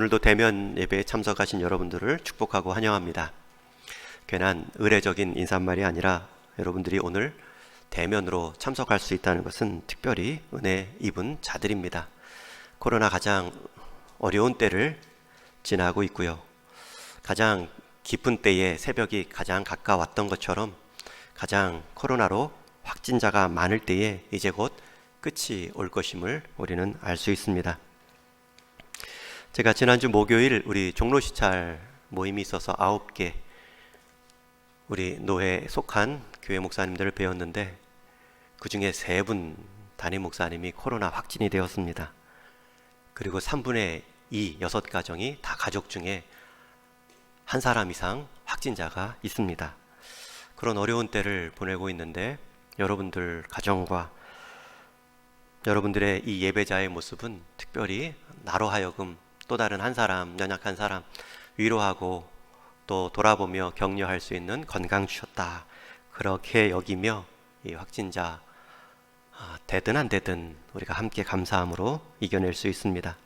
오늘도 대면 예배에 참석하신 여러분들을 축복하고 환영합니다. 괜한 의례적인 인사말이 아니라 여러분들이 오늘 대면으로 참석할 수 있다는 것은 특별히 은혜 입은 자들입니다. 코로나 가장 어려운 때를 지나고 있고요. 가장 깊은 때에 새벽이 가장 가까웠던 것처럼 가장 코로나로 확진자가 많을 때에 이제 곧 끝이 올 것임을 우리는 알 수 있습니다. 제가 지난주 목요일 우리 종로 시찰 모임이 있어서 9개 우리 노회에 속한 교회 목사님들을 배웠는데 그 중에 3분 담임 목사님이 코로나 확진이 되었습니다. 그리고 3분의 2, 6가정이 다 가족 중에 한 사람 이상 확진자가 있습니다. 그런 어려운 때를 보내고 있는데 여러분들 가정과 여러분들의 이 예배자의 모습은 특별히 나로 하여금 또 다른 한 사람, 연약한 사람 위로하고 또 돌아보며 격려할 수 있는 건강 주셨다. 그렇게 여기며 이 확진자 되든 안 되든 우리가 함께 감사함으로 이겨낼 수 있습니다.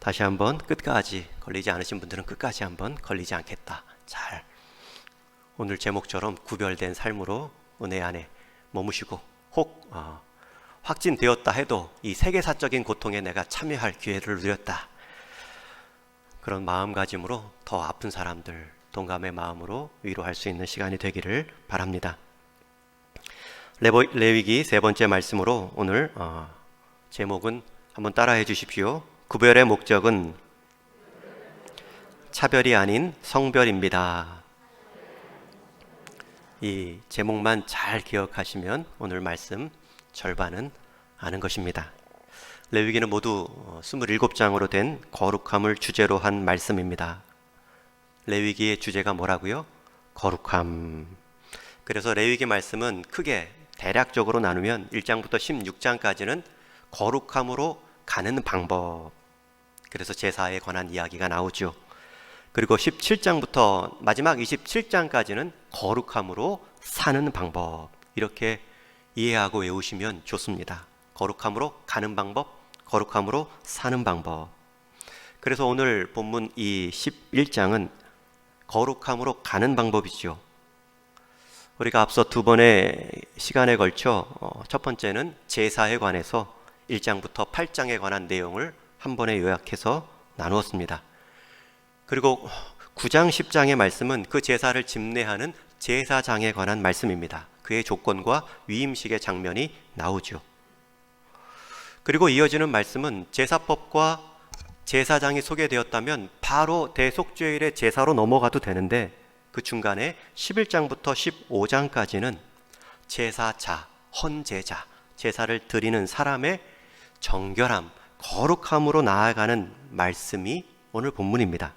다시 한번 끝까지 걸리지 않으신 분들은 끝까지 한번 걸리지 않겠다. 잘 오늘 제목처럼 구별된 삶으로 은혜 안에 머무시고 혹 확진되었다 해도 이 세계사적인 고통에 내가 참여할 기회를 누렸다. 그런 마음가짐으로 더 아픈 사람들 동감의 마음으로 위로할 수 있는 시간이 되기를 바랍니다. 레위기 3번째 말씀으로 오늘 제목은 한번 따라해 주십시오. 구별의 목적은 차별이 아닌 성별입니다. 이 제목만 잘 기억하시면 오늘 말씀 절반은 아는 것입니다. 레위기는 모두 27장으로 된 거룩함을 주제로 한 말씀입니다. 레위기의 주제가 뭐라고요? 거룩함. 그래서 레위기 말씀은 크게 대략적으로 나누면 1장부터 16장까지는 거룩함으로 가는 방법. 그래서 제사에 관한 이야기가 나오죠. 그리고 17장부터 마지막 27장까지는 거룩함으로 사는 방법. 이렇게 이해하고 외우시면 좋습니다. 거룩함으로 가는 방법, 거룩함으로 사는 방법. 그래서 오늘 본문 이 11장은 거룩함으로 가는 방법이죠. 우리가 앞서 2번의 시간에 걸쳐 첫 번째는 제사에 관해서 1장부터 8장에 관한 내용을 한 번에 요약해서 나누었습니다. 그리고 9장 10장의 말씀은 그 제사를 집례하는 제사장에 관한 말씀입니다. 그의 조건과 위임식의 장면이 나오죠. 그리고 이어지는 말씀은 제사법과 제사장이 소개되었다면 바로 대속죄일의 제사로 넘어가도 되는데 그 중간에 11장부터 15장까지는 제사자, 헌제자, 제사를 드리는 사람의 정결함, 거룩함으로 나아가는 말씀이 오늘 본문입니다.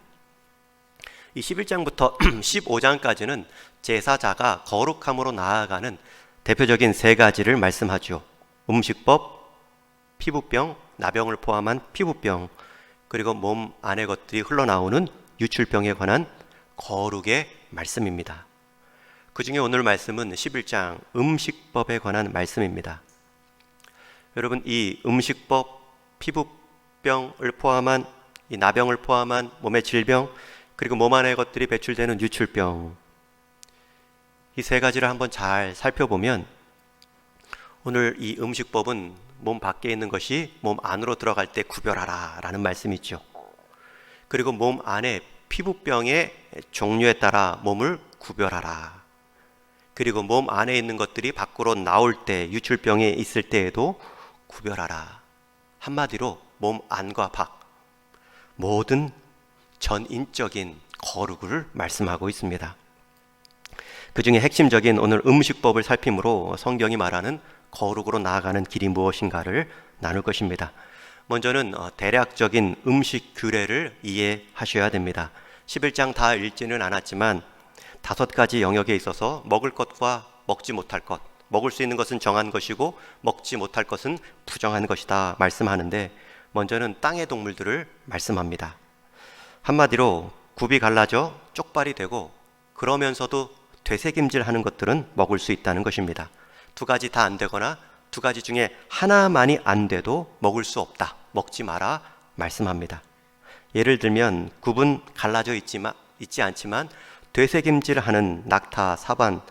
이 11장부터 15장까지는 제사자가 거룩함으로 나아가는 대표적인 3가지를 말씀하죠. 음식법, 피부병, 나병을 포함한 피부병, 그리고 몸 안의 것들이 흘러나오는 유출병에 관한 거룩의 말씀입니다. 그 중에 오늘 말씀은 11장 음식법에 관한 말씀입니다. 여러분, 이 음식법, 피부병을 포함한 이 나병을 포함한 몸의 질병, 그리고 몸 안의 것들이 배출되는 유출병, 이 3가지를 한번 잘 살펴보면 오늘 이 음식법은 몸 밖에 있는 것이 몸 안으로 들어갈 때 구별하라 라는 말씀이 있죠. 그리고 몸 안에 피부병의 종류에 따라 몸을 구별하라. 그리고 몸 안에 있는 것들이 밖으로 나올 때, 유출병에 있을 때에도 구별하라. 한마디로 몸 안과 밖, 모든 전인적인 거룩을 말씀하고 있습니다. 그 중에 핵심적인 오늘 음식법을 살핌으로 성경이 말하는 거룩으로 나아가는 길이 무엇인가를 나눌 것입니다. 먼저는 대략적인 음식 규례를 이해하셔야 됩니다. 11장 다 읽지는 않았지만 5가지 영역에 있어서 먹을 것과 먹지 못할 것, 먹을 수 있는 것은 정한 것이고 먹지 못할 것은 부정한 것이다 말씀하는데, 먼저는 땅의 동물들을 말씀합니다. 한마디로 굽이 갈라져 쪽발이 되고 그러면서도 되새김질하는 것들은 먹을 수 있다는 것입니다. 2가지 다 안 되거나 2가지 중에 하나만이 안 돼도 먹을 수 없다, 먹지 마라 말씀합니다. 예를 들면 굽은 갈라져 있지 않지만 되새김질하는 낙타, 사반,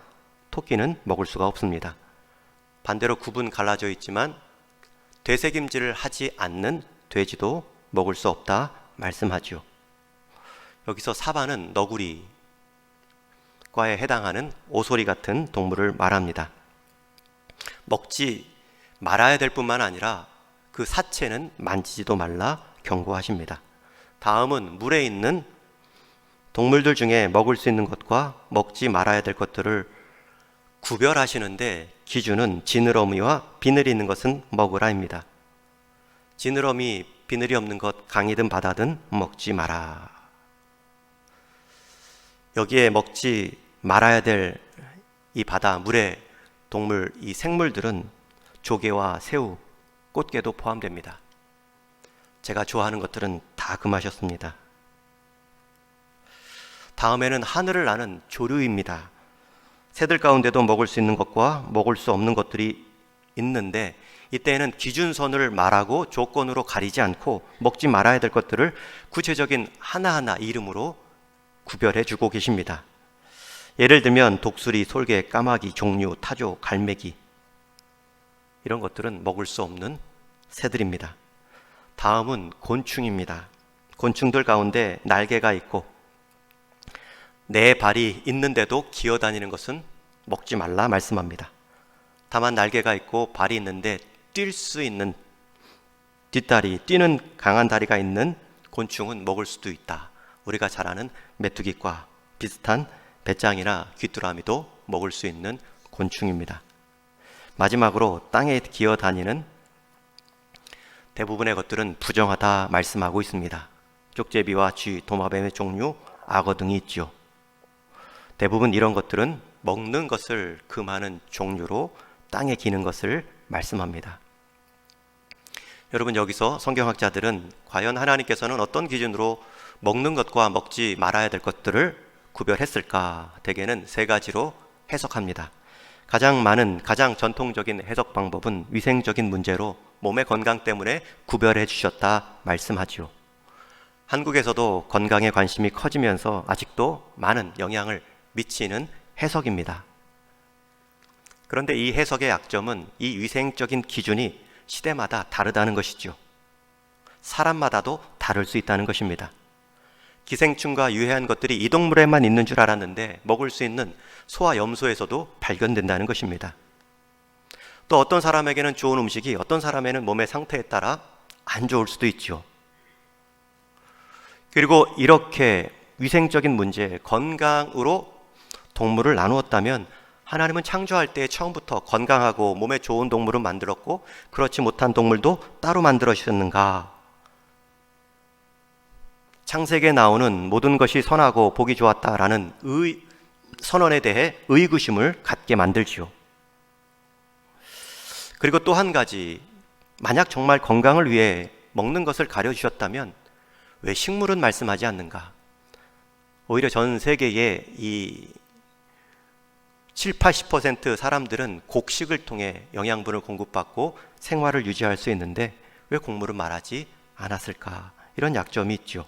토끼는 먹을 수가 없습니다. 반대로 굽은 갈라져 있지만 되새김질을 하지 않는 돼지도 먹을 수 없다 말씀하죠. 여기서 사반은 너구리과에 해당하는 오소리 같은 동물을 말합니다. 먹지 말아야 될 뿐만 아니라 그 사체는 만지지도 말라 경고하십니다. 다음은 물에 있는 동물들 중에 먹을 수 있는 것과 먹지 말아야 될 것들을 구별하시는데 기준은 지느러미와 비늘이 있는 것은 먹으라입니다. 지느러미, 비늘이 없는 것 강이든 바다든 먹지 마라. 여기에 먹지 말아야 될 이 바다, 물의 동물, 이 생물들은 조개와 새우, 꽃게도 포함됩니다. 제가 좋아하는 것들은 다 금하셨습니다. 다음에는 하늘을 나는 조류입니다. 새들 가운데도 먹을 수 있는 것과 먹을 수 없는 것들이 있는데 이때에는 기준선을 말하고 조건으로 가리지 않고 먹지 말아야 될 것들을 구체적인 하나하나 이름으로 구별해 주고 계십니다. 예를 들면 독수리, 솔개, 까마귀, 종류, 타조, 갈매기 이런 것들은 먹을 수 없는 새들입니다. 다음은 곤충입니다. 곤충들 가운데 날개가 있고 네 발이 있는데도 기어다니는 것은 먹지 말라 말씀합니다. 다만 날개가 있고 발이 있는데 뛸 수 있는 뒷다리, 뛰는 강한 다리가 있는 곤충은 먹을 수도 있다. 우리가 잘 아는 메뚜기과 비슷한 배짱이나 귀뚜라미도 먹을 수 있는 곤충입니다. 마지막으로 땅에 기어다니는 대부분의 것들은 부정하다 말씀하고 있습니다. 쪽제비와 쥐, 도마뱀의 종류, 악어 등이 있죠. 대부분 이런 것들은 먹는 것을 금하는 종류로 땅에 기는 것을 말씀합니다. 여러분, 여기서 성경학자들은 과연 하나님께서는 어떤 기준으로 먹는 것과 먹지 말아야 될 것들을 구별했을까? 대개는 세 가지로 해석합니다. 가장 전통적인 해석 방법은 위생적인 문제로 몸의 건강 때문에 구별해 주셨다 말씀하지요. 한국에서도 건강에 관심이 커지면서 아직도 많은 영향을 미치는 해석입니다. 그런데 이 해석의 약점은 이 위생적인 기준이 시대마다 다르다는 것이죠. 사람마다도 다를 수 있다는 것입니다. 기생충과 유해한 것들이 이 동물에만 있는 줄 알았는데 먹을 수 있는 소와 염소에서도 발견된다는 것입니다. 또 어떤 사람에게는 좋은 음식이 어떤 사람에는 몸의 상태에 따라 안 좋을 수도 있죠. 그리고 이렇게 위생적인 문제, 건강으로 동물을 나누었다면 하나님은 창조할 때 처음부터 건강하고 몸에 좋은 동물은 만들었고 그렇지 못한 동물도 따로 만들어주셨는가? 창세기에 나오는 모든 것이 선하고 보기 좋았다라는 선언에 대해 의구심을 갖게 만들지요. 그리고 또 한 가지, 만약 정말 건강을 위해 먹는 것을 가려주셨다면 왜 식물은 말씀하지 않는가? 오히려 전 세계의 이 70-80% 사람들은 곡식을 통해 영양분을 공급받고 생활을 유지할 수 있는데 왜 곡물은 말하지 않았을까? 이런 약점이 있죠.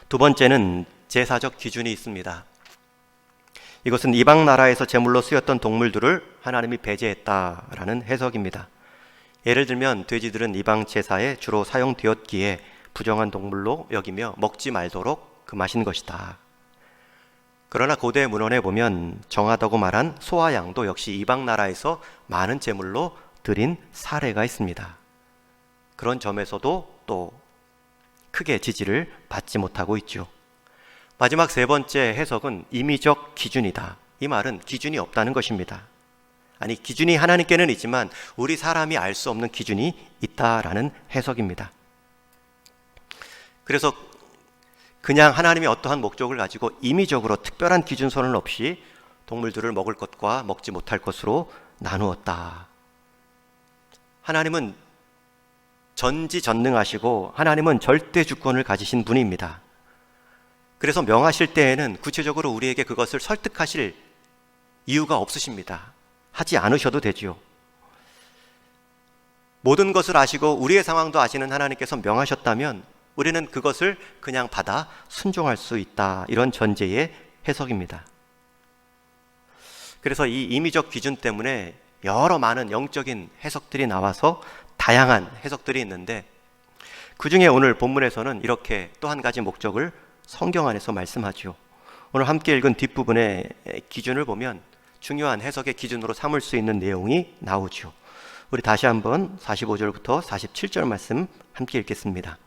두 번째는 제사적 기준이 있습니다. 이것은 이방 나라에서 제물로 쓰였던 동물들을 하나님이 배제했다라는 해석입니다. 예를 들면 돼지들은 이방 제사에 주로 사용되었기에 부정한 동물로 여기며 먹지 말도록 금하신 것이다. 그러나 고대 문헌에 보면 정하다고 말한 소와 양도 역시 이방 나라에서 많은 제물로 드린 사례가 있습니다. 그런 점에서도 또 크게 지지를 받지 못하고 있죠. 마지막 세 번째 해석은 임의적 기준이다. 이 말은 기준이 없다는 것입니다. 아니, 기준이 하나님께는 있지만 우리 사람이 알 수 없는 기준이 있다라는 해석입니다. 그래서 그냥 하나님이 어떠한 목적을 가지고 임의적으로 특별한 기준선은 없이 동물들을 먹을 것과 먹지 못할 것으로 나누었다. 하나님은 전지전능하시고 하나님은 절대 주권을 가지신 분입니다. 그래서 명하실 때에는 구체적으로 우리에게 그것을 설득하실 이유가 없으십니다. 하지 않으셔도 되지요. 모든 것을 아시고 우리의 상황도 아시는 하나님께서 명하셨다면 우리는 그것을 그냥 받아 순종할 수 있다. 이런 전제의 해석입니다. 그래서 이 임의적 기준 때문에 여러 많은 영적인 해석들이 나와서 다양한 해석들이 있는데, 그 중에 오늘 본문에서는 이렇게 또 한 가지 목적을 성경 안에서 말씀하죠. 오늘 함께 읽은 뒷부분의 기준을 보면 중요한 해석의 기준으로 삼을 수 있는 내용이 나오죠. 우리 다시 한번 45절부터 47절 말씀 함께 읽겠습니다.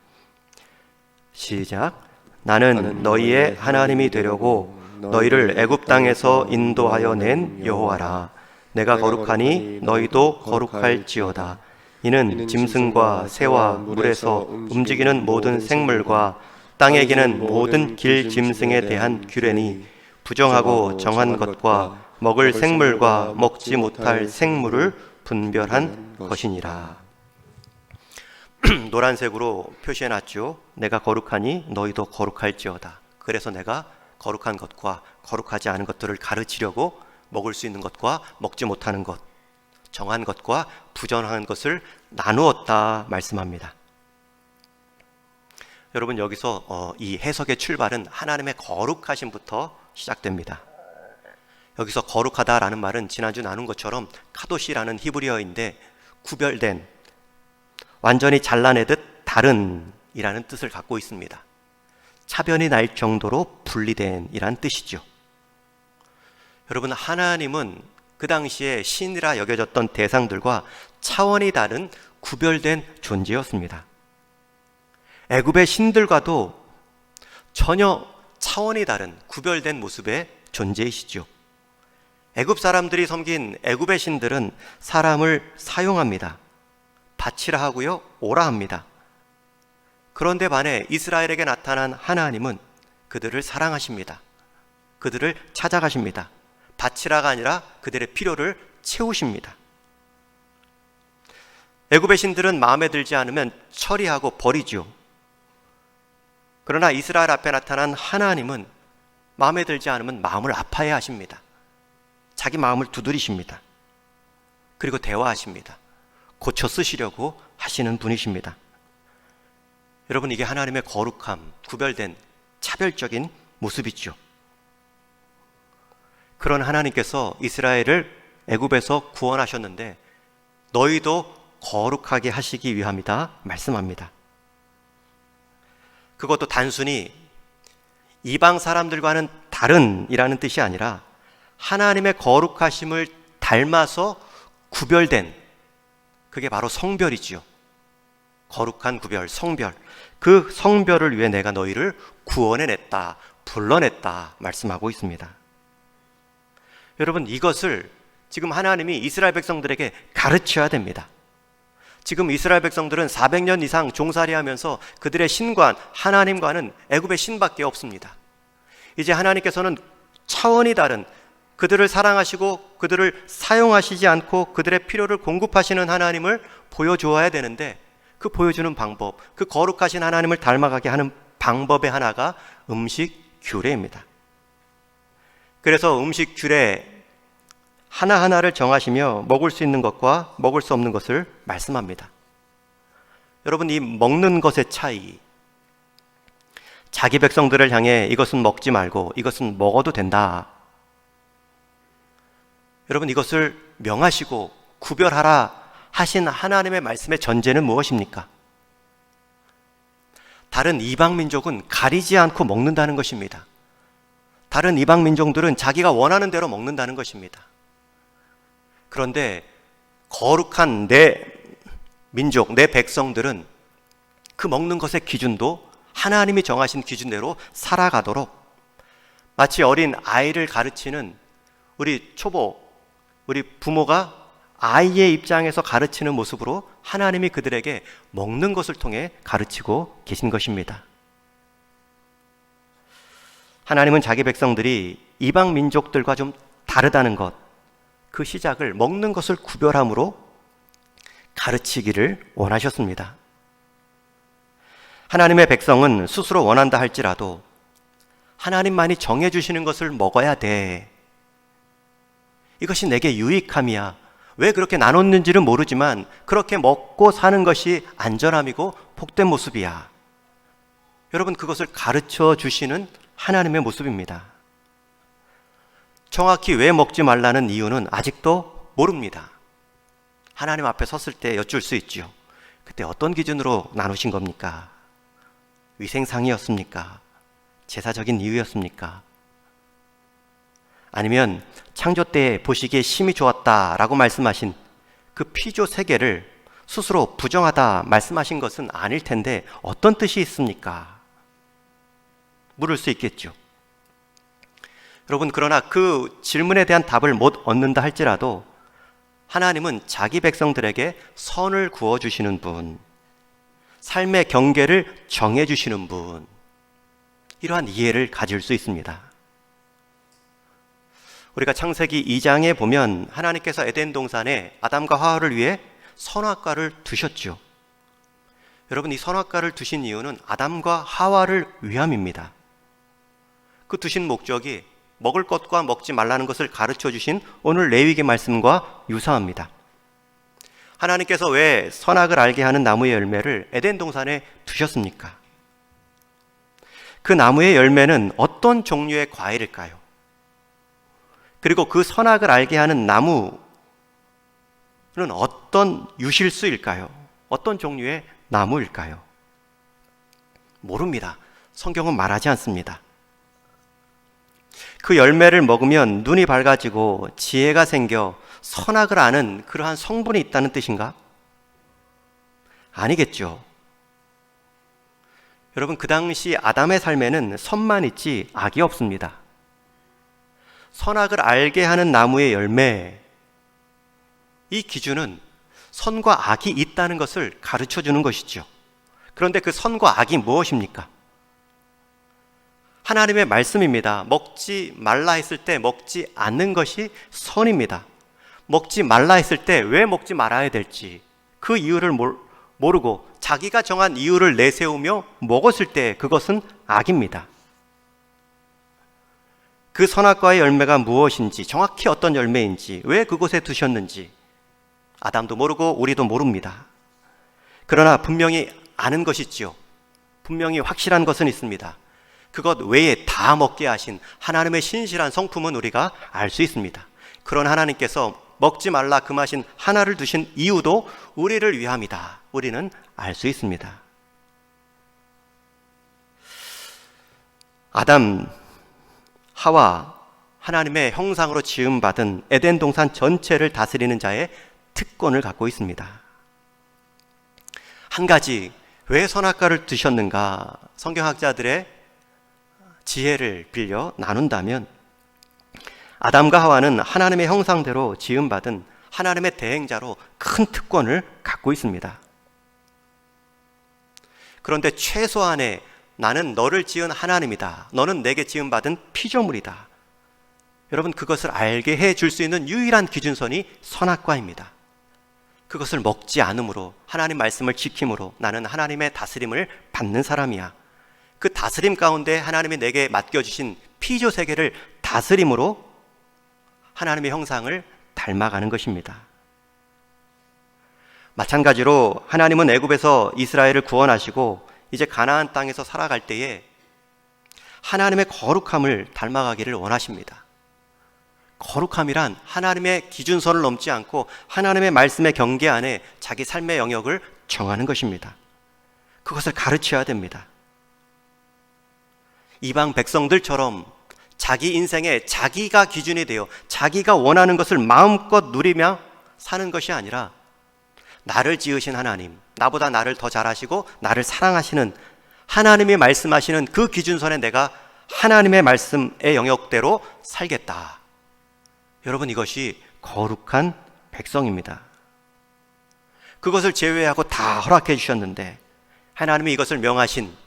시작. 나는 너희의 하나님이 되려고 너희를 애굽 땅에서 인도하여 낸 여호와라. 내가 거룩하니 너희도 거룩할지어다. 이는 짐승과 새와 물에서 움직이는 모든 생물과 땅에 기는 모든 길 짐승에 대한 규례니 부정하고 정한 것과 먹을 생물과 먹지 못할 생물을 분별한 것이니라. 노란색으로 표시해놨죠. 내가 거룩하니 너희도 거룩할지어다. 그래서 내가 거룩한 것과 거룩하지 않은 것들을 가르치려고 먹을 수 있는 것과 먹지 못하는 것, 정한 것과 부정한 것을 나누었다 말씀합니다. 여러분, 여기서 이 해석의 출발은 하나님의 거룩하심부터 시작됩니다. 여기서 거룩하다라는 말은 지난주 나눈 것처럼 카도시라는 히브리어인데 구별된, 완전히 잘라내듯 다른 이라는 뜻을 갖고 있습니다. 차변이 날 정도로 분리된 이란 뜻이죠. 여러분, 하나님은 그 당시에 신이라 여겨졌던 대상들과 차원이 다른 구별된 존재였습니다. 애굽의 신들과도 전혀 차원이 다른 구별된 모습의 존재이시죠. 애굽 사람들이 섬긴 애굽의 신들은 사람을 사용합니다. 바치라 하고요, 오라 합니다. 그런데 반해 이스라엘에게 나타난 하나님은 그들을 사랑하십니다. 그들을 찾아가십니다. 바치라가 아니라 그들의 필요를 채우십니다. 애굽의 신들은 마음에 들지 않으면 처리하고 버리죠. 그러나 이스라엘 앞에 나타난 하나님은 마음에 들지 않으면 마음을 아파해 하십니다. 자기 마음을 두드리십니다. 그리고 대화하십니다. 고쳐 쓰시려고 하시는 분이십니다. 여러분, 이게 하나님의 거룩함, 구별된 차별적인 모습이죠. 그런 하나님께서 이스라엘을 애굽에서 구원하셨는데 너희도 거룩하게 하시기 위함이다 말씀합니다. 그것도 단순히 이방 사람들과는 다른 이라는 뜻이 아니라 하나님의 거룩하심을 닮아서 구별된, 그게 바로 성별이지요. 거룩한 구별, 성별. 그 성별을 위해 내가 너희를 구원해냈다, 불러냈다 말씀하고 있습니다. 여러분, 이것을 지금 하나님이 이스라엘 백성들에게 가르쳐야 됩니다. 지금 이스라엘 백성들은 400년 이상 종살이하면서 그들의 신관, 하나님과는 애굽의 신밖에 없습니다. 이제 하나님께서는 차원이 다른, 그들을 사랑하시고 그들을 사용하시지 않고 그들의 필요를 공급하시는 하나님을 보여주어야 되는데, 그 보여주는 방법, 그 거룩하신 하나님을 닮아가게 하는 방법의 하나가 음식 규례입니다. 그래서 음식 규례 하나하나를 정하시며 먹을 수 있는 것과 먹을 수 없는 것을 말씀합니다. 여러분, 이 먹는 것의 차이, 자기 백성들을 향해 이것은 먹지 말고 이것은 먹어도 된다, 여러분, 이것을 명하시고 구별하라 하신 하나님의 말씀의 전제는 무엇입니까? 다른 이방 민족은 가리지 않고 먹는다는 것입니다. 다른 이방 민족들은 자기가 원하는 대로 먹는다는 것입니다. 그런데 거룩한 내 민족, 내 백성들은 그 먹는 것의 기준도 하나님이 정하신 기준대로 살아가도록, 마치 어린 아이를 가르치는 우리 초보, 우리 부모가 아이의 입장에서 가르치는 모습으로 하나님이 그들에게 먹는 것을 통해 가르치고 계신 것입니다. 하나님은 자기 백성들이 이방 민족들과 좀 다르다는 것, 그 시작을 먹는 것을 구별함으로 가르치기를 원하셨습니다. 하나님의 백성은 스스로 원한다 할지라도 하나님만이 정해주시는 것을 먹어야 돼. 이것이 내게 유익함이야. 왜 그렇게 나눴는지는 모르지만 그렇게 먹고 사는 것이 안전함이고 복된 모습이야. 여러분, 그것을 가르쳐 주시는 하나님의 모습입니다. 정확히 왜 먹지 말라는 이유는 아직도 모릅니다. 하나님 앞에 섰을 때 여쭐 수 있죠. 그때 어떤 기준으로 나누신 겁니까? 위생상이었습니까? 제사적인 이유였습니까? 아니면 창조 때 보시기에 심히 좋았다라고 말씀하신 그 피조 세계를 스스로 부정하다 말씀하신 것은 아닐 텐데 어떤 뜻이 있습니까? 물을 수 있겠죠. 여러분, 그러나 그 질문에 대한 답을 못 얻는다 할지라도 하나님은 자기 백성들에게 선을 구워주시는 분, 삶의 경계를 정해주시는 분, 이러한 이해를 가질 수 있습니다. 우리가 창세기 2장에 보면 하나님께서 에덴 동산에 아담과 하와를 위해 선악과를 두셨죠. 여러분, 이 선악과를 두신 이유는 아담과 하와를 위함입니다. 그 두신 목적이 먹을 것과 먹지 말라는 것을 가르쳐 주신 오늘 레위기 말씀과 유사합니다. 하나님께서 왜 선악을 알게 하는 나무의 열매를 에덴 동산에 두셨습니까? 그 나무의 열매는 어떤 종류의 과일일까요? 그리고 그 선악을 알게 하는 나무는 어떤 유실수일까요? 어떤 종류의 나무일까요? 모릅니다. 성경은 말하지 않습니다. 그 열매를 먹으면 눈이 밝아지고 지혜가 생겨 선악을 아는 그러한 성분이 있다는 뜻인가? 아니겠죠. 여러분, 그 당시 아담의 삶에는 선만 있지 악이 없습니다. 선악을 알게 하는 나무의 열매, 이 기준은 선과 악이 있다는 것을 가르쳐 주는 것이죠. 그런데 그 선과 악이 무엇입니까? 하나님의 말씀입니다. 먹지 말라 했을 때 먹지 않는 것이 선입니다. 먹지 말라 했을 때 왜 먹지 말아야 될지 그 이유를 모르고 자기가 정한 이유를 내세우며 먹었을 때 그것은 악입니다. 그 선악과의 열매가 무엇인지, 정확히 어떤 열매인지, 왜 그곳에 두셨는지 아담도 모르고 우리도 모릅니다. 그러나 분명히 아는 것이지요. 분명히 확실한 것은 있습니다. 그것 외에 다 먹게 하신 하나님의 신실한 성품은 우리가 알 수 있습니다. 그런 하나님께서 먹지 말라 금하신 하나를 두신 이유도 우리를 위함이다. 우리는 알 수 있습니다. 아담, 하와, 하나님의 형상으로 지음받은 에덴 동산 전체를 다스리는 자의 특권을 갖고 있습니다. 한 가지, 왜 선악과를 드셨는가? 성경학자들의 지혜를 빌려 나눈다면 아담과 하와는 하나님의 형상대로 지음받은 하나님의 대행자로 큰 특권을 갖고 있습니다. 그런데 최소한의 나는 너를 지은 하나님이다. 너는 내게 지음받은 피조물이다. 여러분, 그것을 알게 해줄 수 있는 유일한 기준선이 선악과입니다. 그것을 먹지 않음으로, 하나님 말씀을 지킴으로 나는 하나님의 다스림을 받는 사람이야. 그 다스림 가운데 하나님이 내게 맡겨주신 피조 세계를 다스림으로 하나님의 형상을 닮아가는 것입니다. 마찬가지로 하나님은 애굽에서 이스라엘을 구원하시고 이제 가나안 땅에서 살아갈 때에 하나님의 거룩함을 닮아가기를 원하십니다. 거룩함이란 하나님의 기준선을 넘지 않고 하나님의 말씀의 경계 안에 자기 삶의 영역을 정하는 것입니다. 그것을 가르쳐야 됩니다. 이방 백성들처럼 자기 인생에 자기가 기준이 되어 자기가 원하는 것을 마음껏 누리며 사는 것이 아니라 나를 지으신 하나님, 나보다 나를 더 잘하시고 나를 사랑하시는 하나님이 말씀하시는 그 기준선에 내가 하나님의 말씀의 영역대로 살겠다. 여러분, 이것이 거룩한 백성입니다. 그것을 제외하고 다 허락해 주셨는데 하나님이 이것을 명하신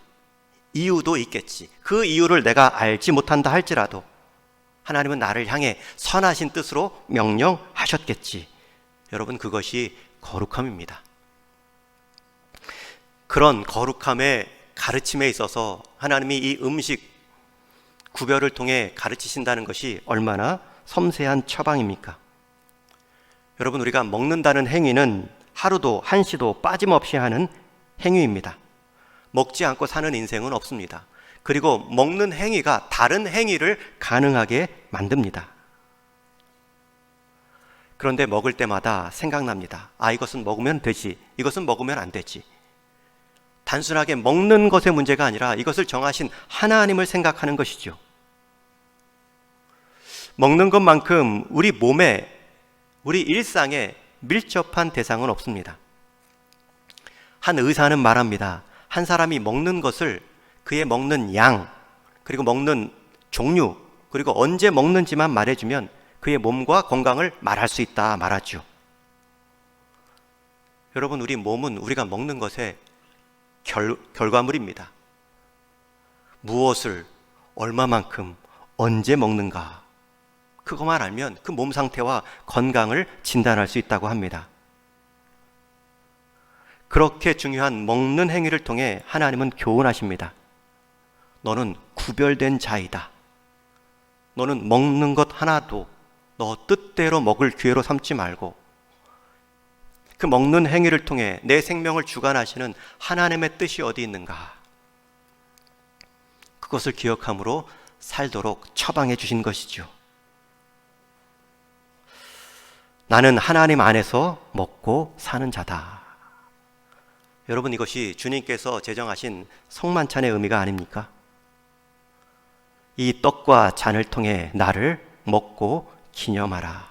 이유도 있겠지. 그 이유를 내가 알지 못한다 할지라도 하나님은 나를 향해 선하신 뜻으로 명령하셨겠지. 여러분, 그것이 거룩함입니다. 그런 거룩함의 가르침에 있어서 하나님이 이 음식 구별을 통해 가르치신다는 것이 얼마나 섬세한 처방입니까? 여러분, 우리가 먹는다는 행위는 하루도 한시도 빠짐없이 하는 행위입니다. 먹지 않고 사는 인생은 없습니다. 그리고 먹는 행위가 다른 행위를 가능하게 만듭니다. 그런데 먹을 때마다 생각납니다. 이것은 먹으면 되지, 이것은 먹으면 안 되지. 단순하게 먹는 것의 문제가 아니라 이것을 정하신 하나님을 생각하는 것이죠. 먹는 것만큼 우리 몸에, 우리 일상에 밀접한 대상은 없습니다. 한 의사는 말합니다. 한 사람이 먹는 것을 그의 먹는 양, 그리고 먹는 종류, 그리고 언제 먹는지만 말해주면 그의 몸과 건강을 말할 수 있다 말하죠. 여러분, 우리 몸은 우리가 먹는 것의 결과물입니다. 무엇을 얼마만큼 언제 먹는가, 그것만 알면 그 몸 상태와 건강을 진단할 수 있다고 합니다. 그렇게 중요한 먹는 행위를 통해 하나님은 교훈하십니다. 너는 구별된 자이다. 너는 먹는 것 하나도 너 뜻대로 먹을 기회로 삼지 말고 그 먹는 행위를 통해 내 생명을 주관하시는 하나님의 뜻이 어디 있는가, 그것을 기억함으로 살도록 처방해 주신 것이죠. 나는 하나님 안에서 먹고 사는 자다. 여러분, 이것이 주님께서 제정하신 성만찬의 의미가 아닙니까? 이 떡과 잔을 통해 나를 먹고 기념하라.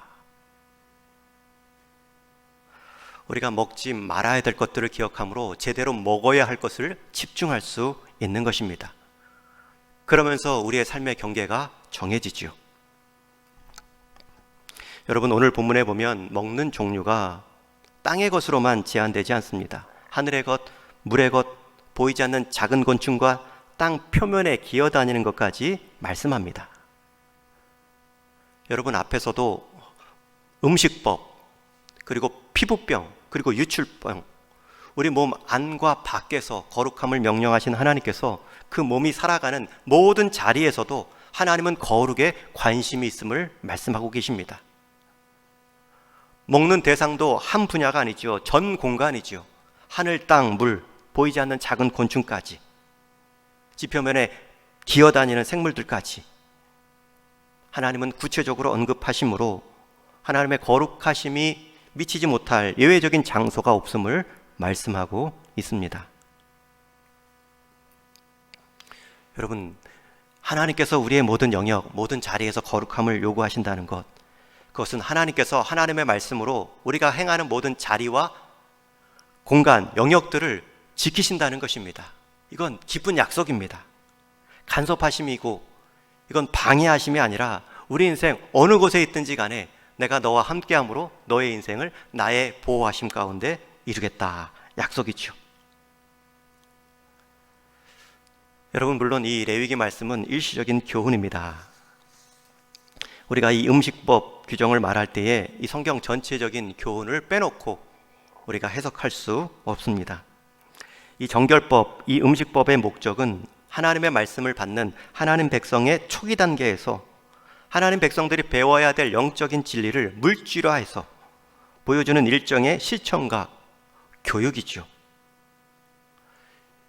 우리가 먹지 말아야 될 것들을 기억함으로 제대로 먹어야 할 것을 집중할 수 있는 것입니다. 그러면서 우리의 삶의 경계가 정해지죠. 여러분, 오늘 본문에 보면 먹는 종류가 땅의 것으로만 제한되지 않습니다. 하늘의 것, 물의 것, 보이지 않는 작은 곤충과 땅 표면에 기어다니는 것까지 말씀합니다. 여러분, 앞에서도 음식법, 그리고 피부병, 그리고 유출병, 우리 몸 안과 밖에서 거룩함을 명령하신 하나님께서 그 몸이 살아가는 모든 자리에서도 하나님은 거룩에 관심이 있음을 말씀하고 계십니다. 먹는 대상도 한 분야가 아니죠. 전 공간이죠. 하늘, 땅, 물, 보이지 않는 작은 곤충까지, 지표면에 기어다니는 생물들까지 하나님은 구체적으로 언급하심으로 하나님의 거룩하심이 미치지 못할 예외적인 장소가 없음을 말씀하고 있습니다. 여러분, 하나님께서 우리의 모든 영역, 모든 자리에서 거룩함을 요구하신다는 것, 그것은 하나님께서 하나님의 말씀으로 우리가 행하는 모든 자리와 공간, 영역들을 지키신다는 것입니다. 이건 기쁜 약속입니다. 간섭하심이고 이건 방해하심이 아니라 우리 인생 어느 곳에 있든지 간에 내가 너와 함께함으로 너의 인생을 나의 보호하심 가운데 이루겠다 약속이죠. 여러분, 물론 이 레위기 말씀은 일시적인 교훈입니다. 우리가 이 음식법 규정을 말할 때에 이 성경 전체적인 교훈을 빼놓고 우리가 해석할 수 없습니다. 이 정결법, 이 음식법의 목적은 하나님의 말씀을 받는 하나님 백성의 초기 단계에서 하나님 백성들이 배워야 될 영적인 진리를 물질화해서 보여주는 일정의 실천과 교육이죠.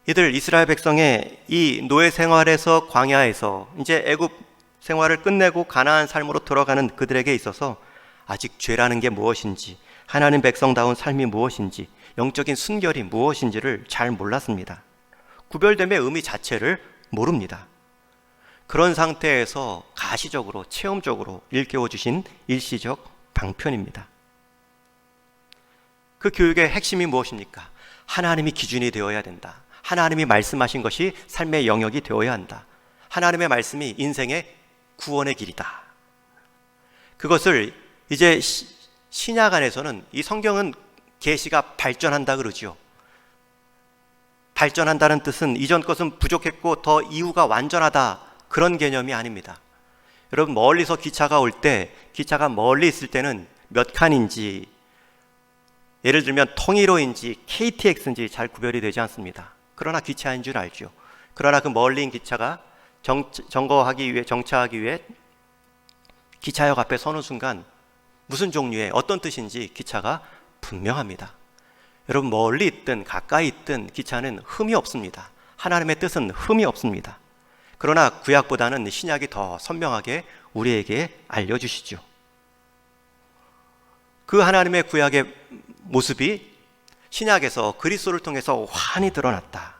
이들 이스라엘 백성의 이 노예 생활에서 광야에서 이제 애굽 생활을 끝내고 가나안 삶으로 들어가는 그들에게 있어서 아직 죄라는 게 무엇인지, 하나님 백성다운 삶이 무엇인지, 영적인 순결이 무엇인지를 잘 몰랐습니다. 구별됨의 의미 자체를 모릅니다. 그런 상태에서 가시적으로, 체험적으로 일깨워 주신 일시적 방편입니다. 그 교육의 핵심이 무엇입니까? 하나님이 기준이 되어야 된다. 하나님이 말씀하신 것이 삶의 영역이 되어야 한다. 하나님의 말씀이 인생의 구원의 길이다. 그것을 이제 신약 안에서는 이 성경은 계시가 발전한다 그러죠. 발전한다는 뜻은 이전 것은 부족했고 더 이후가 완전하다, 그런 개념이 아닙니다. 여러분, 멀리서 기차가 올 때, 기차가 멀리 있을 때는 몇 칸인지, 예를 들면 통일호인지 KTX인지 잘 구별이 되지 않습니다. 그러나 기차인 줄 알죠. 그러나 그 멀리인 기차가 정차하기 위해 기차역 앞에 서는 순간 무슨 종류의 어떤 뜻인지 기차가 분명합니다. 여러분, 멀리 있든 가까이 있든 기차는 흠이 없습니다. 하나님의 뜻은 흠이 없습니다. 그러나 구약보다는 신약이 더 선명하게 우리에게 알려주시죠. 그 하나님의 구약의 모습이 신약에서 그리스도를 통해서 환히 드러났다.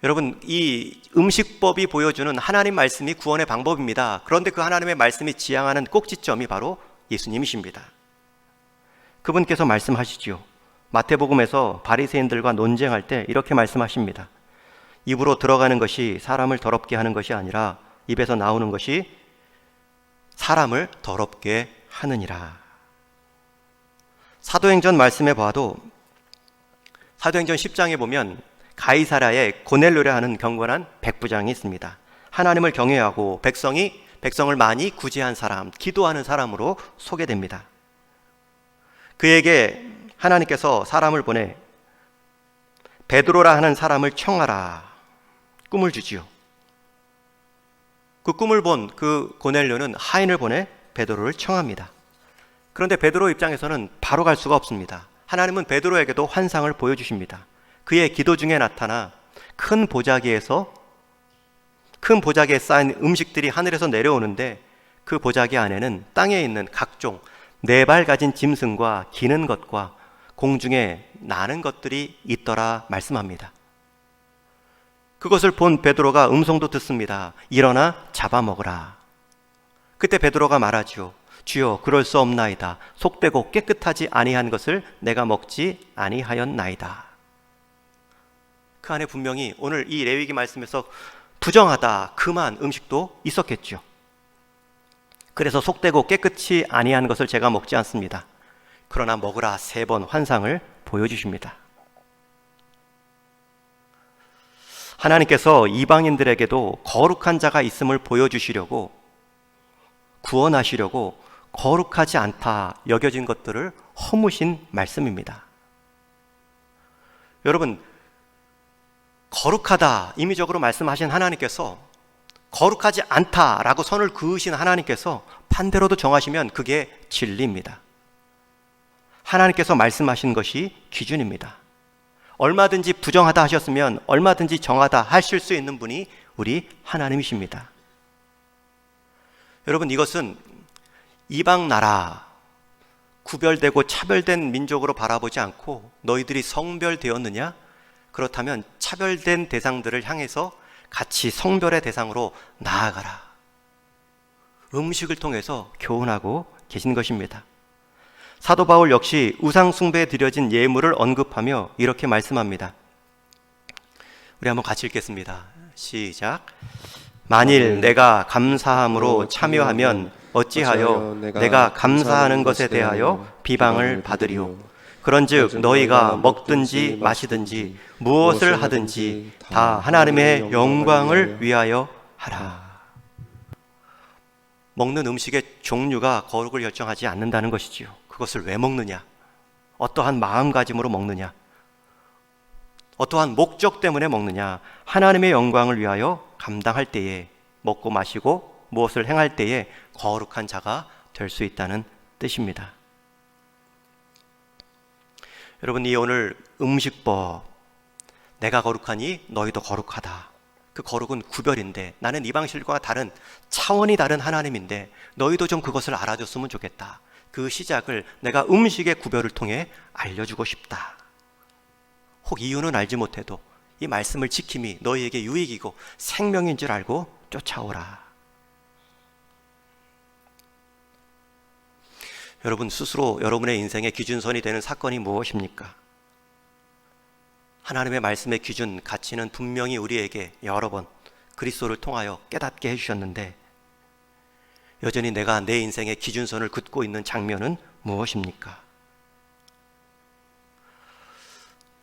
여러분, 이 음식법이 보여주는 하나님 말씀이 구원의 방법입니다. 그런데 그 하나님의 말씀이 지향하는 꼭지점이 바로 예수님이십니다. 그분께서 말씀하시죠. 마태복음에서 바리새인들과 논쟁할 때 이렇게 말씀하십니다. 입으로 들어가는 것이 사람을 더럽게 하는 것이 아니라 입에서 나오는 것이 사람을 더럽게 하느니라. 사도행전 말씀에 봐도 사도행전 10장에 보면 가이사랴에 고넬료라 하는 경건한 백부장이 있습니다. 하나님을 경외하고 백성을 많이 구제한 사람, 기도하는 사람으로 소개됩니다. 그에게 하나님께서 사람을 보내 베드로라 하는 사람을 청하라 꿈을 주지요. 그 꿈을 본 그 고넬료는 하인을 보내 베드로를 청합니다. 그런데 베드로 입장에서는 바로 갈 수가 없습니다. 하나님은 베드로에게도 환상을 보여주십니다. 그의 기도 중에 나타나 큰 보자기에 쌓인 음식들이 하늘에서 내려오는데 그 보자기 안에는 땅에 있는 각종 4발 가진 짐승과 기는 것과 공중에 나는 것들이 있더라 말씀합니다. 그것을 본 베드로가 음성도 듣습니다. 일어나 잡아먹으라. 그때 베드로가 말하지요. 주여, 그럴 수 없나이다. 속되고 깨끗하지 아니한 것을 내가 먹지 아니하였나이다. 그 안에 분명히 오늘 이 레위기 말씀에서 부정하다, 금한 음식도 있었겠죠. 그래서 속되고 깨끗이 아니한 것을 제가 먹지 않습니다. 그러나 먹으라 3번 환상을 보여주십니다. 하나님께서 이방인들에게도 거룩한 자가 있음을 보여주시려고, 구원하시려고 거룩하지 않다 여겨진 것들을 허무신 말씀입니다. 여러분, 거룩하다 임의적으로 말씀하신 하나님께서 거룩하지 않다라고 선을 그으신 하나님께서 반대로도 정하시면 그게 진리입니다. 하나님께서 말씀하신 것이 기준입니다. 얼마든지 부정하다 하셨으면 얼마든지 정하다 하실 수 있는 분이 우리 하나님이십니다. 여러분, 이것은 이방 나라, 구별되고 차별된 민족으로 바라보지 않고 너희들이 성별되었느냐? 그렇다면 차별된 대상들을 향해서 같이 성별의 대상으로 나아가라. 음식을 통해서 교훈하고 계신 것입니다. 사도 바울 역시 우상 숭배에 드려진 예물을 언급하며 이렇게 말씀합니다. 우리 한번 같이 읽겠습니다. 시작. 만일 내가 감사함으로 참여하면 어찌하여 내가 감사하는 것에 대하여 비방을 받으리요. 그런즉 너희가 먹든지 마시든지 무엇을 하든지 다 하나님의 영광을 위하여 하라. 먹는 음식의 종류가 거룩을 결정하지 않는다는 것이지요. 그것을 왜 먹느냐? 어떠한 마음가짐으로 먹느냐? 어떠한 목적 때문에 먹느냐? 하나님의 영광을 위하여 감당할 때에, 먹고 마시고 무엇을 행할 때에 거룩한 자가 될 수 있다는 뜻입니다. 여러분, 이 오늘 음식법, 내가 거룩하니 너희도 거룩하다. 그 거룩은 구별인데, 나는 이방신과 다른 차원이 다른 하나님인데 너희도 좀 그것을 알아줬으면 좋겠다. 그 시작을 내가 음식의 구별을 통해 알려주고 싶다. 혹 이유는 알지 못해도 이 말씀을 지킴이 너희에게 유익이고 생명인 줄 알고 쫓아오라. 여러분, 스스로 여러분의 인생의 기준선이 되는 사건이 무엇입니까? 하나님의 말씀의 기준, 가치는 분명히 우리에게 여러 번 그리스도를 통하여 깨닫게 해주셨는데, 여전히 내가 내 인생의 기준선을 긋고 있는 장면은 무엇입니까?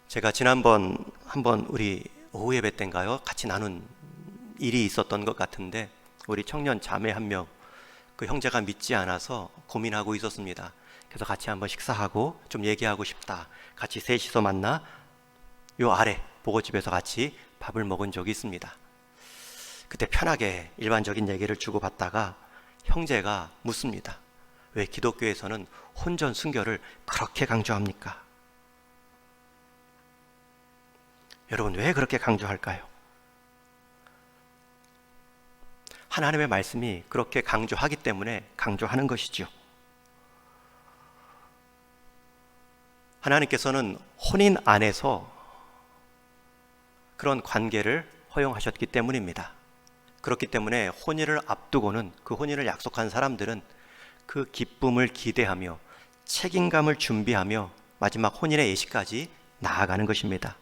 제가 지난번 한번 우리 오후 예배 때인가요? 같이 나눈 일이 있었던 것 같은데, 우리 청년 자매 한 명, 그 형제가 믿지 않아서 고민하고 있었습니다. 그래서 같이 한번 식사하고 좀 얘기하고 싶다. 같이 셋이서 만나 요 아래 보고집에서 같이 밥을 먹은 적이 있습니다. 그때 편하게 일반적인 얘기를 주고받다가 형제가 묻습니다. 왜 기독교에서는 혼전 순결을 그렇게 강조합니까? 여러분, 왜 그렇게 강조할까요? 하나님의 말씀이 그렇게 강조하기 때문에 강조하는 것이죠. 하나님께서는 혼인 안에서 그런 관계를 허용하셨기 때문입니다. 그렇기 때문에 혼인을 앞두고는, 그 혼인을 약속한 사람들은 그 기쁨을 기대하며 책임감을 준비하며 마지막 혼인의 예식까지 나아가는 것입니다.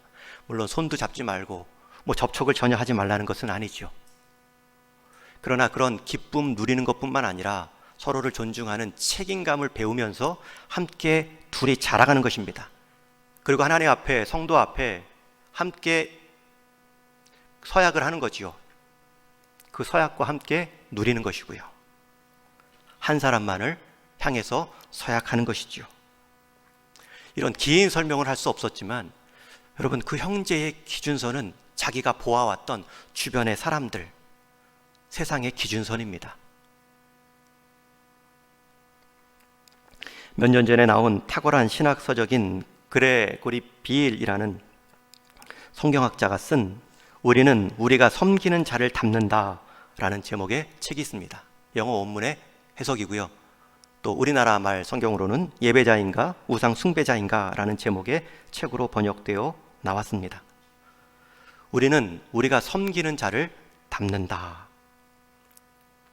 물론 손도 잡지 말고 접촉을 전혀 하지 말라는 것은 아니죠. 그러나 그런 기쁨 누리는 것뿐만 아니라 서로를 존중하는 책임감을 배우면서 함께 둘이 자라가는 것입니다. 그리고 하나님 앞에, 성도 앞에 함께 서약을 하는 거지요. 그 서약과 함께 누리는 것이고요. 한 사람만을 향해서 서약하는 것이지요. 이런 긴 설명을 할 수 없었지만 여러분, 그 형제의 기준선은 자기가 보아왔던 주변의 사람들, 세상의 기준선입니다. 몇 년 전에 나온 탁월한 신학서적인 그레고리 비일이라는 성경학자가 쓴 우리는 우리가 섬기는 자를 닮는다 라는 제목의 책이 있습니다. 영어 원문의 해석이고요. 또 우리나라 말 성경으로는 예배자인가 우상 숭배자인가 라는 제목의 책으로 번역되어 나왔습니다. 우리는 우리가 섬기는 자를 닮는다.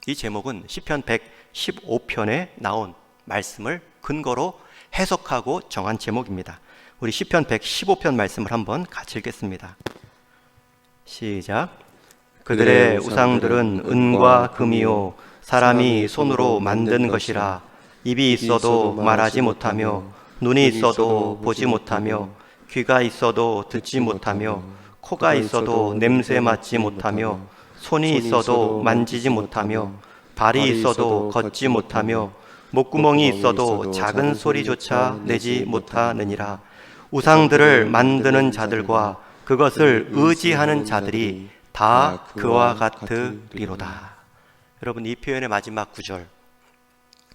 이 제목은 시편 115편에 나온 말씀을 근거로 해석하고 정한 제목입니다. 우리 시편 115편 말씀을 한번 같이 읽겠습니다. 시작. 그들의 우상들은 은과 금이요 사람이 손으로 만든 것이라. 입이 있어도 말하지 못하며 눈이 있어도 보지 못하며 귀가 있어도 듣지 못하며 코가 있어도 냄새 맡지 못하며 손이 있어도 만지지 못하며 발이 있어도 걷지 못하며 목구멍이 있어도 작은 소리조차 내지 못하느니라. 우상들을 만드는 자들과 그것을 의지하는 자들이 다 그와 같으리로다. 여러분, 이 표현의 마지막 구절,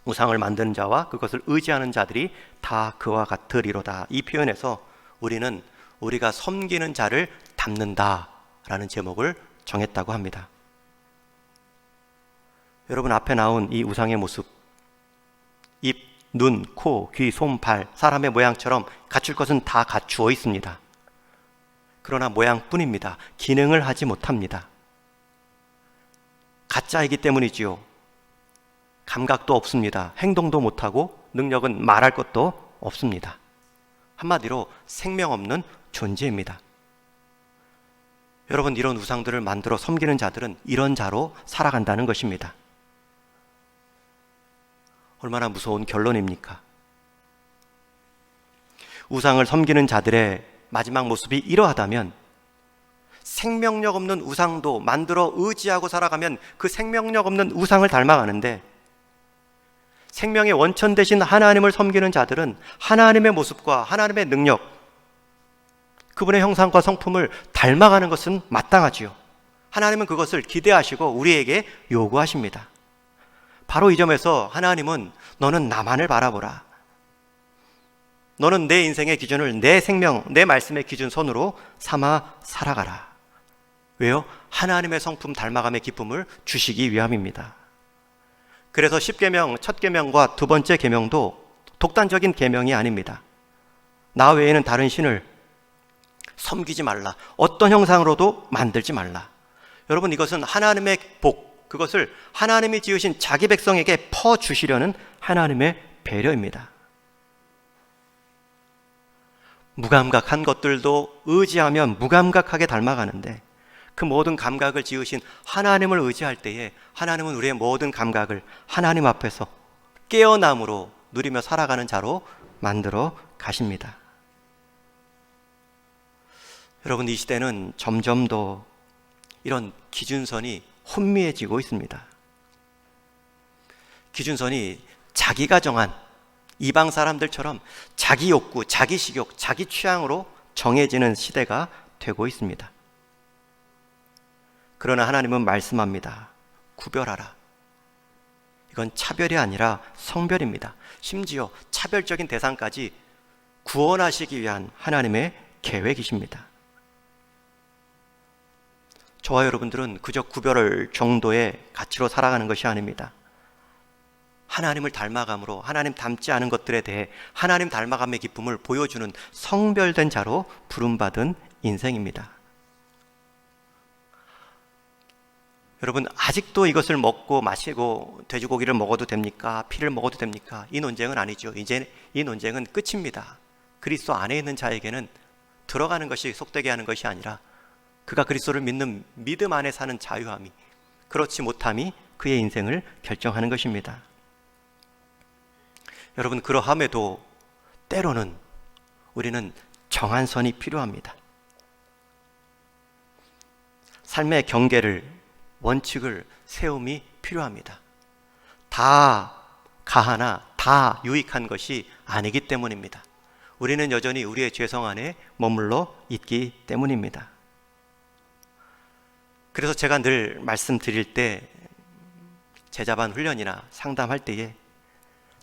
우상을 만드는 자와 그것을 의지하는 자들이 다 그와 같으리로다. 이 표현에서 우리는 우리가 섬기는 자를 닮는다 라는 제목을 정했다고 합니다. 여러분, 앞에 나온 이 우상의 모습, 입, 눈, 코, 귀, 손, 발, 사람의 모양처럼 갖출 것은 다 갖추어 있습니다. 그러나 모양뿐입니다. 기능을 하지 못합니다. 가짜이기 때문이지요. 감각도 없습니다. 행동도 못하고 능력은 말할 것도 없습니다. 한마디로 생명 없는 존재입니다. 여러분, 이런 우상들을 만들어 섬기는 자들은 이런 자로 살아간다는 것입니다. 얼마나 무서운 결론입니까? 우상을 섬기는 자들의 마지막 모습이 이러하다면 생명력 없는 우상도 만들어 의지하고 살아가면 그 생명력 없는 우상을 닮아가는데, 생명의 원천 되신 하나님을 섬기는 자들은 하나님의 모습과 하나님의 능력, 그분의 형상과 성품을 닮아가는 것은 마땅하지요. 하나님은 그것을 기대하시고 우리에게 요구하십니다. 바로 이 점에서 하나님은 너는 나만을 바라보라. 너는 내 인생의 기준을 내 생명, 내 말씀의 기준선으로 삼아 살아가라. 왜요? 하나님의 성품 닮아감의 기쁨을 주시기 위함입니다. 그래서 10계명, 첫 계명과 두 번째 계명도 독단적인 계명이 아닙니다. 나 외에는 다른 신을 섬기지 말라. 어떤 형상으로도 만들지 말라. 여러분, 이것은 하나님의 복, 그것을 하나님이 지으신 자기 백성에게 퍼주시려는 하나님의 배려입니다. 무감각한 것들도 의지하면 무감각하게 닮아가는데, 그 모든 감각을 지으신 하나님을 의지할 때에 하나님은 우리의 모든 감각을 하나님 앞에서 깨어남으로 누리며 살아가는 자로 만들어 가십니다. 여러분, 이 시대는 점점 더 이런 기준선이 혼미해지고 있습니다. 기준선이 자기가 정한 이방 사람들처럼 자기 욕구, 자기 식욕, 자기 취향으로 정해지는 시대가 되고 있습니다. 그러나 하나님은 말씀합니다. 구별하라. 이건 차별이 아니라 성별입니다. 심지어 차별적인 대상까지 구원하시기 위한 하나님의 계획이십니다. 저와 여러분들은 그저 구별할 정도의 가치로 살아가는 것이 아닙니다. 하나님을 닮아감으로 하나님 닮지 않은 것들에 대해 하나님 닮아감의 기쁨을 보여주는 성별된 자로 부름받은 인생입니다. 여러분, 아직도 이것을 먹고 마시고 돼지고기를 먹어도 됩니까? 피를 먹어도 됩니까? 이 논쟁은 아니죠. 이제 이 논쟁은 끝입니다. 그리스도 안에 있는 자에게는 들어가는 것이 속되게 하는 것이 아니라 그가 그리스도를 믿는 믿음 안에 사는 자유함이, 그렇지 못함이 그의 인생을 결정하는 것입니다. 여러분, 그러함에도 때로는 우리는 정한 선이 필요합니다. 삶의 경계를, 원칙을 세움이 필요합니다. 다 가하나 다 유익한 것이 아니기 때문입니다. 우리는 여전히 우리의 죄성 안에 머물러 있기 때문입니다. 그래서 제가 늘 말씀드릴 때, 제자반 훈련이나 상담할 때에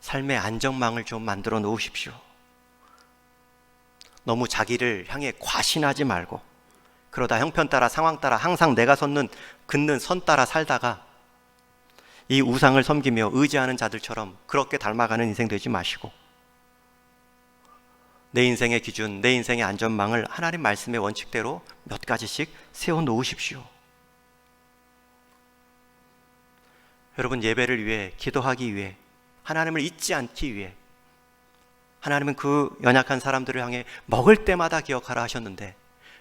삶의 안전망을 좀 만들어 놓으십시오. 너무 자기를 향해 과신하지 말고, 그러다 형편 따라 상황 따라 항상 내가 긋는 선 따라 살다가 이 우상을 섬기며 의지하는 자들처럼 그렇게 닮아가는 인생 되지 마시고, 내 인생의 기준, 내 인생의 안전망을 하나님 말씀의 원칙대로 몇 가지씩 세워 놓으십시오. 여러분, 예배를 위해, 기도하기 위해, 하나님을 잊지 않기 위해, 하나님은 그 연약한 사람들을 향해 먹을 때마다 기억하라 하셨는데,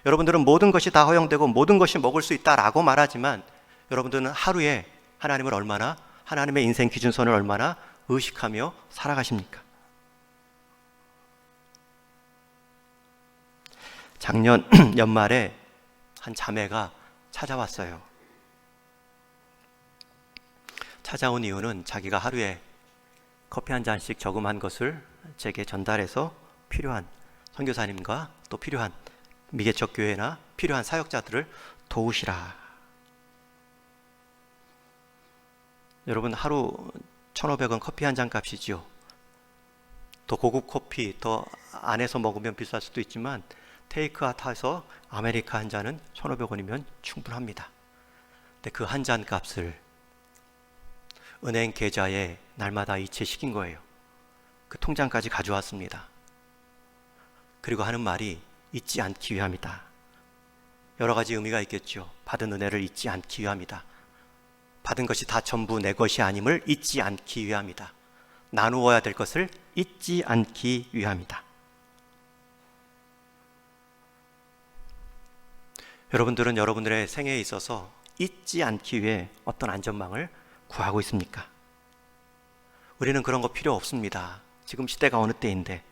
여러분들은 모든 것이 다 허용되고 모든 것이 먹을 수 있다라고 말하지만, 여러분들은 하루에 하나님을 얼마나, 하나님의 인생 기준선을 얼마나 의식하며 살아가십니까? 작년 연말에 한 자매가 찾아왔어요. 찾아온 이유는 자기가 하루에 커피 한 잔씩 저금한 것을 제게 전달해서 필요한 선교사님과 또 필요한 미개척 교회나 필요한 사역자들을 도우시라. 여러분, 하루 1,500원 커피 한 잔 값이지요. 더 고급 커피, 더 안에서 먹으면 비쌀 수도 있지만 테이크아웃해서 아메리카 한 잔은 1,500원이면 충분합니다. 근데 그 한 잔 값을 은행 계좌에 날마다 이체시킨 거예요. 그 통장까지 가져왔습니다. 그리고 하는 말이 잊지 않기 위함이다. 여러 가지 의미가 있겠죠. 받은 은혜를 잊지 않기 위함이다. 받은 것이 다 전부 내 것이 아님을 잊지 않기 위함이다. 나누어야 될 것을 잊지 않기 위함이다. 여러분들은 여러분들의 생애에 있어서 잊지 않기 위해 어떤 안전망을 구하고 있습니까? 우리는 그런 거 필요 없습니다. 지금 시대가 어느 때인데.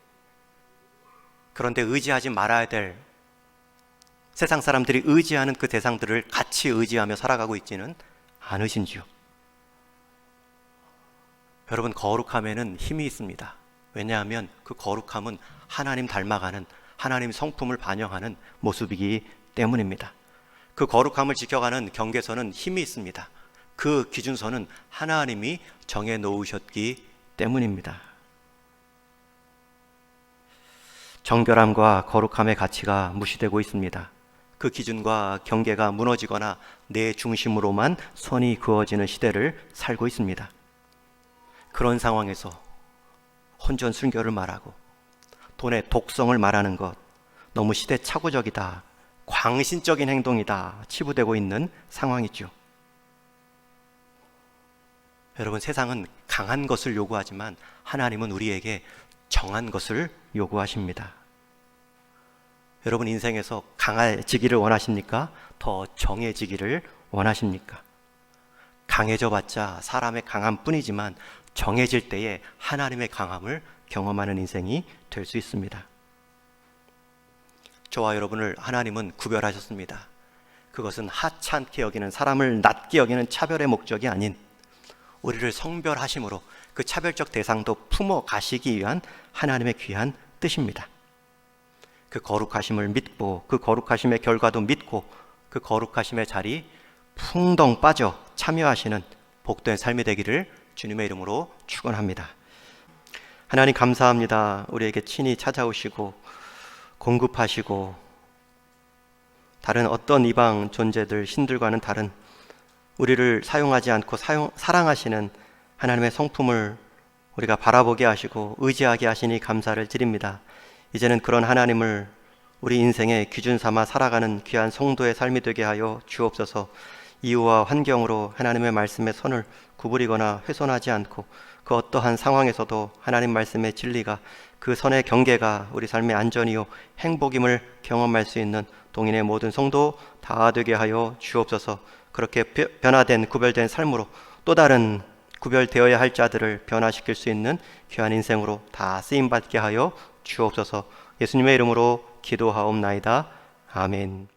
그런데 의지하지 말아야 될, 세상 사람들이 의지하는 그 대상들을 같이 의지하며 살아가고 있지는 않으신지요? 여러분, 거룩함에는 힘이 있습니다. 왜냐하면 그 거룩함은 하나님 닮아가는, 하나님 성품을 반영하는 모습이기 때문입니다. 그 거룩함을 지켜가는 경계선은 힘이 있습니다. 그 기준선은 하나님이 정해 놓으셨기 때문입니다. 정결함과 거룩함의 가치가 무시되고 있습니다. 그 기준과 경계가 무너지거나 내 중심으로만 선이 그어지는 시대를 살고 있습니다. 그런 상황에서 혼전 순결을 말하고 돈의 독성을 말하는 것, 너무 시대착오적이다, 광신적인 행동이다 치부되고 있는 상황이죠. 여러분, 세상은 강한 것을 요구하지만 하나님은 우리에게 정한 것을 요구하십니다. 여러분, 인생에서 강해지기를 원하십니까? 더 정해지기를 원하십니까? 강해져 봤자 사람의 강함 뿐이지만 정해질 때에 하나님의 강함을 경험하는 인생이 될 수 있습니다. 저와 여러분을 하나님은 구별하셨습니다. 그것은 하찮게 여기는, 사람을 낮게 여기는 차별의 목적이 아닌 우리를 성별하심으로 그 차별적 대상도 품어 가시기 위한 하나님의 귀한 뜻입니다. 그 거룩하심을 믿고 그 거룩하심의 결과도 믿고 그 거룩하심의 자리 풍덩 빠져 참여하시는 복된 삶이 되기를 주님의 이름으로 축원합니다. 하나님, 감사합니다. 우리에게 친히 찾아오시고 공급하시고 다른 어떤 이방 존재들, 신들과는 다른 우리를 사용하지 않고 사랑하시는 하나님의 성품을 우리가 바라보게 하시고 의지하게 하시니 감사를 드립니다. 이제는 그런 하나님을 우리 인생의 기준 삼아 살아가는 귀한 성도의 삶이 되게 하여 주옵소서. 이유와 환경으로 하나님의 말씀에 선을 구부리거나 훼손하지 않고 그 어떠한 상황에서도 하나님 말씀의 진리가 그 선의 경계가 우리 삶의 안전이요 행복임을 경험할 수 있는 동인의 모든 성도 다 되게 하여 주옵소서. 그렇게 변화된 구별된 삶으로 또 다른 구별되어야 할 자들을 변화시킬 수 있는 귀한 인생으로 다 쓰임받게 하여 주옵소서. 예수님의 이름으로 기도하옵나이다. 아멘.